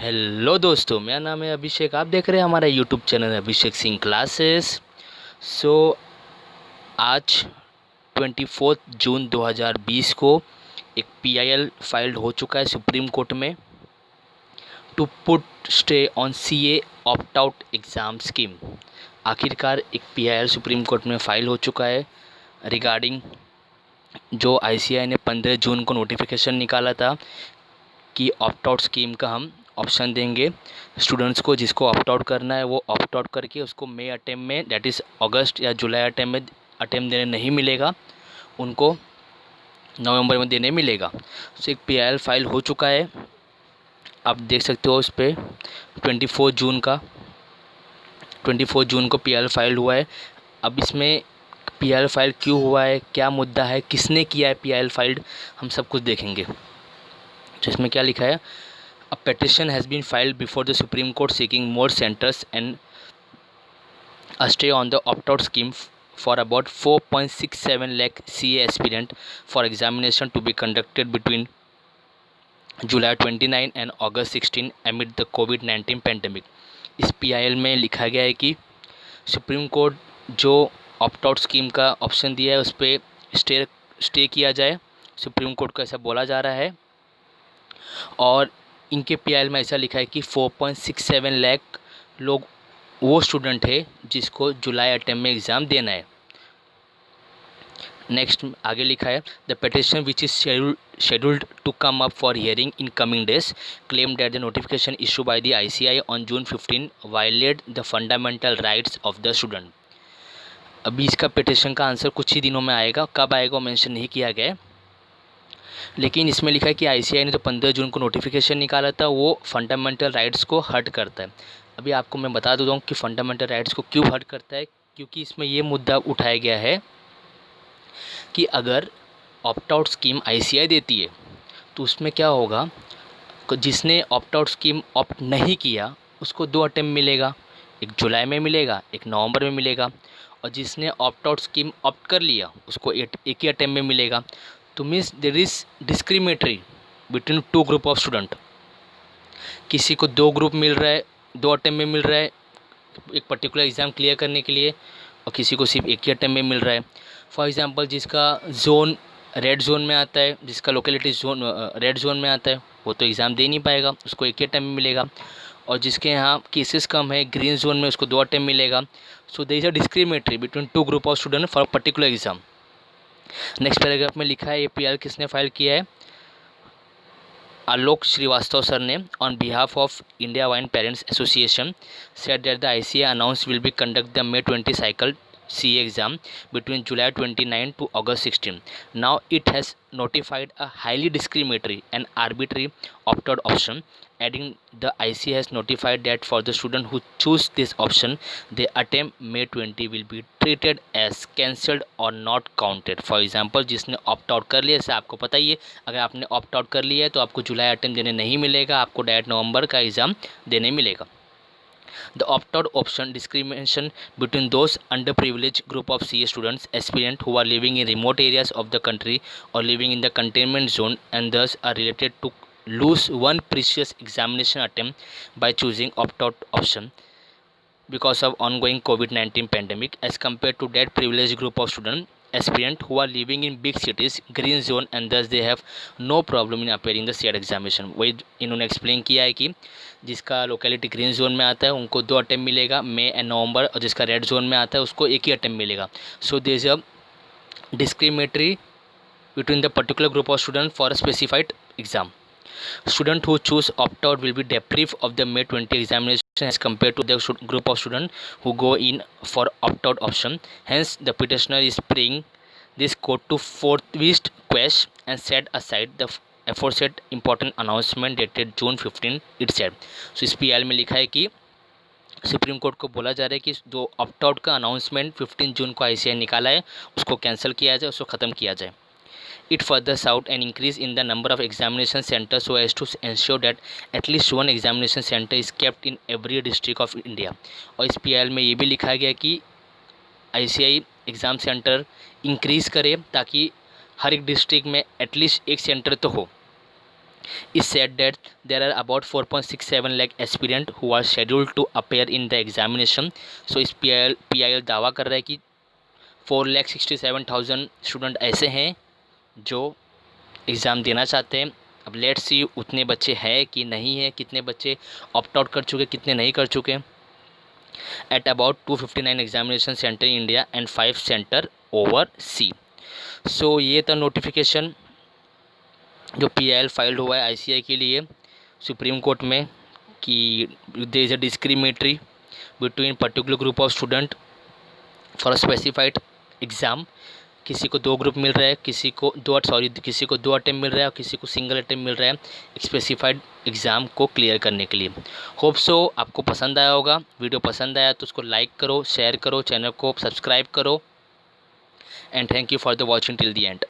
Hello दोस्तों, मेरा नाम है अभिषेक। आप देख रहे हैं हमारा YouTube channel Abhishek Singh classes. सो आज 24 जून 2020 को एक पीआईएल फाइल्ड हो चुका है सुप्रीम कोर्ट में to put stay on CA opt out exam scheme. आखिरकार एक पीआईएल सुप्रीम कोर्ट में फाइल हो चुका है रिगार्डिंग जो आईसीएआई ने 15 जून को नोटिफिकेशन निकाला था कि ऑप्ट आउट स्कीम का हम ऑप्शन देंगे स्टूडेंट्स को। जिसको ऑप्ट आउट करना है वो ऑप्ट आउट करके उसको मई अटेम्प्ट में, दैट इज़ अगस्त या जुलाई अटेम्प्ट में अटेम्प्ट देने नहीं मिलेगा, उनको नवंबर में देने मिलेगा। तो एक पीआईएल फाइल हो चुका है, आप देख सकते हो। उस पर 24 जून को पीआईएल फाइल हुआ है। अब इसमें पीआईएल फाइल क्यों हुआ है, क्या मुद्दा है, किसने किया है पीआईएल फाइल्ड, हम सब कुछ देखेंगे। तो इसमें क्या लिखा है, A petition has been filed before the Supreme Court seeking more centers and a stay on the opt-out scheme for about 4.67 lakh CA aspirant for examination to be conducted between July 29 and August 16 amid the COVID-19 pandemic। इस PIL में लिखा गया है कि supreme court जो opt out scheme का option दिया है उस पर स्टे किया जाए। सुप्रीम कोर्ट को ऐसा बोला जा रहा है और इनके पीआईएल में ऐसा लिखा है कि 4.67 लाख लोग वो स्टूडेंट है जिसको जुलाई अटेम्प्ट में एग्ज़ाम देना है। नेक्स्ट आगे लिखा है, the petition which is scheduled to come up for hearing in coming days claim that the notification issue by the ICAI on June 15 violate the fundamental rights of the student. अभी इसका petition का answer कुछ ही दिनों में आएगा, कब आएगा वो मेंशन नहीं किया गया है। लेकिन इसमें लिखा है कि आईसीएआई ने जो 15 जून को नोटिफिकेशन निकाला था वो फंडामेंटल राइट्स को हर्ट करता है। अभी आपको मैं बता देता हूँ कि फंडामेंटल राइट्स को क्यों हर्ट करता है। क्योंकि इसमें ये मुद्दा उठाया गया है कि अगर ऑप्ट आउट स्कीम आईसीएआई देती है तो उसमें क्या होगा, जिसने ऑप्ट आउट स्कीम ऑप्ट नहीं किया उसको 2 अटेम्प्ट मिलेगा, एक जुलाई में मिलेगा, एक नवंबर में मिलेगा। और जिसने ऑप्ट आउट स्कीम ऑप्ट कर लिया उसको एक ही अटेम्प्ट में मिलेगा। तो means there is discriminatory between 2 group of student. किसी को 2 ग्रुप मिल रहा है, 2 अटेम्प्ट में मिल रहा है एक पर्टिकुलर एग्ज़ाम क्लियर करने के लिए, और किसी को सिर्फ एक ही अटेम्प्ट में मिल रहा है। फॉर एग्जांपल जिसका जोन रेड जोन में आता है, जिसका लोकेलिटी जोन रेड जोन में आता है, वो तो एग्ज़ाम दे नहीं पाएगा, उसको एक ही अटेम्प्ट में मिलेगा। और जिसके यहाँ केसेस कम है ग्रीन जोन में, उसको 2 अटेम्प्ट मिलेगा। So there is a discriminatory between 2 group of student for particular exam. Next paragraph में लिखा है, ये पीआईएल किसने फाइल किया है, आलोक श्रीवास्तव सर ने, on behalf of India wine parents association said that the ICAI announce will be conduct the May 20 cycle CA exam between July 29 to August 16. Now it has notified a highly discriminatory and arbitrary opt-out option, adding the ICA has notified that for the student who choose this option, the attempt May 20 will be treated as cancelled or not counted. For example, जिसने opt out कर लिया, जैसे आपको पता ही है, अगर आपने opt out कर लिया है तो आपको जुलाई अटेम्प्ट देने नहीं मिलेगा, आपको डायरेक्ट नवंबर का एग्ज़ाम देने मिलेगा। The opt-out option discrimination between those underprivileged group of CA students aspirant who are living in remote areas of the country or living in the containment zone and thus are related to lose one precious examination attempt by choosing opt-out option because of ongoing COVID-19 pandemic as compared to that privileged group of student aspirant who are living in big cities green zone and thus they have no problem in appearing the CET examination। वही इन्होंने explain किया है कि जिसका locality green zone में आता है उनको 2 अटेम्प्ट मिलेगा मई एंड नवंबर, और जिसका रेड जोन में आता है उसको एक ही अटेम्प्ट मिलेगा। So there is a discriminatory between the particular group of student for a specified exam. Student who choose opt-out will be deprived of the May 20 examination as compared to the group of students who go in for opt-out option. Hence, the petitioner is praying this court to forthwith quash and set aside the aforesaid important announcement dated June 15 itself. So इस PIL में लिखा है कि supreme court को बोला जा रहा है कि जो ऑप्ट आउट का अनाउंसमेंट 15 जून को आईसीएआई निकाला है उसको कैंसिल किया जाए, उसको ख़त्म किया जाए। It furthers out an increase in the number of examination centers so as to ensure that at least one examination center is kept in every district of India। और इस पीआईएल में ये भी लिखा गया कि आईसीएआई एग्ज़ाम सेंटर इंक्रीज़ करे ताकि हर एक डिस्ट्रिक्ट में एटलीस्ट एक सेंटर तो हो। is said that there are about 4.67 lakh aspirant who are scheduled to appear in the examination. So इस PIL दावा कर रहा है कि 4,67,000 स्टूडेंट ऐसे हैं जो एग्ज़ाम देना चाहते हैं। अब लेट्स सी उतने बच्चे हैं कि नहीं है, कितने बच्चे ऑप्ट आउट कर चुके, कितने नहीं कर चुके। At about 259 examination centre in India and 5 centre overseas. So ये था नोटिफिकेशन जो PIL फाइल्ड हुआ है ICI के लिए सुप्रीम कोर्ट में कि there is a discriminatory between particular group of student for a specified exam. किसी को 2 ग्रुप मिल रहा है, किसी को 2 अटेम्प्ट मिल रहा है और किसी को सिंगल अटेम्प्ट मिल रहा है स्पेसिफाइड एग्ज़ाम को क्लियर करने के लिए। होप सो आपको पसंद आया होगा। वीडियो पसंद आया तो उसको लाइक करो, शेयर करो, चैनल को सब्सक्राइब करो and thank you for the watching till the end.